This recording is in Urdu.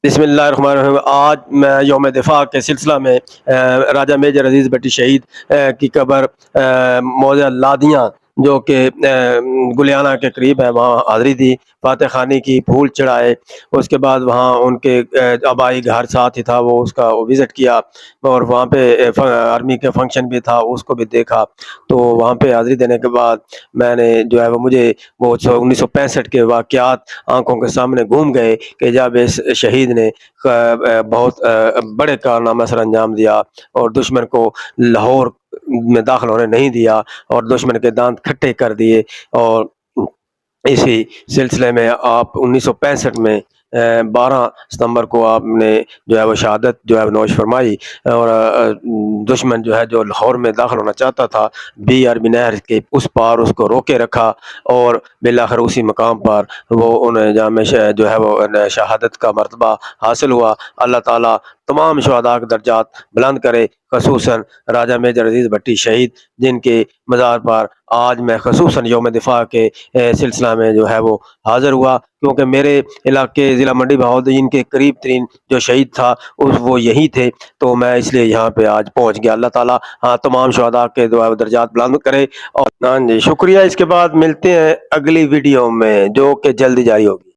بسم اللہ الرحمن الرحیم۔ آج میں یوم دفاع کے سلسلہ میں راجہ میجر عزیز بٹی شہید کی قبر موضع لادیاں جو کہ گلیانہ کے قریب ہے، وہاں حاضری دی، فاتح خانی کی، پھول چڑھائے۔ اس کے بعد وہاں ان کے آبائی گھر ساتھ ہی تھا، وہ اس کا وزٹ کیا، اور وہاں پہ آرمی کا فنکشن بھی تھا، اس کو بھی دیکھا۔ تو وہاں پہ حاضری دینے کے بعد میں نے جو ہے وہ مجھے وہ 1965 کے واقعات آنکھوں کے سامنے گھوم گئے کہ جب اس شہید نے بہت بڑے کارنامے سر انجام دیا اور دشمن کو لاہور میں داخل ہونے نہیں دیا اور دشمن کے دانت کھٹے کر دیے۔ اور اسی سلسلے میں آپ 1965 میں 12 ستمبر کو آپ نے جو ہے وہ شہادت جو ہے نوش فرمائی، اور دشمن جو ہے جو لاہور میں داخل ہونا چاہتا تھا، بی عربی نہر کے اس پار اس کو روکے رکھا، اور بالآخر اسی مقام پر وہ انہیں جامع جو ہے وہ شہادت کا مرتبہ حاصل ہوا۔ اللہ تعالیٰ تمام شہداء کے درجات بلند کرے، خصوصاً راجہ میجر عزیز بٹی شہید، جن کے مزار پر آج میں خصوصاً یوم دفاع کے سلسلہ میں جو ہے وہ حاضر ہوا، کیونکہ میرے علاقے ضلع منڈی بہاؤالدین کے قریب ترین جو شہید تھا وہ یہی تھے، تو میں اس لیے یہاں پہ آج پہنچ گیا۔ اللہ تعالیٰ تمام شہداء کے درجات بلند کرے۔ اور ہاں جی، شکریہ۔ اس کے بعد ملتے ہیں اگلی ویڈیو میں جو کہ جلدی جاری ہوگی۔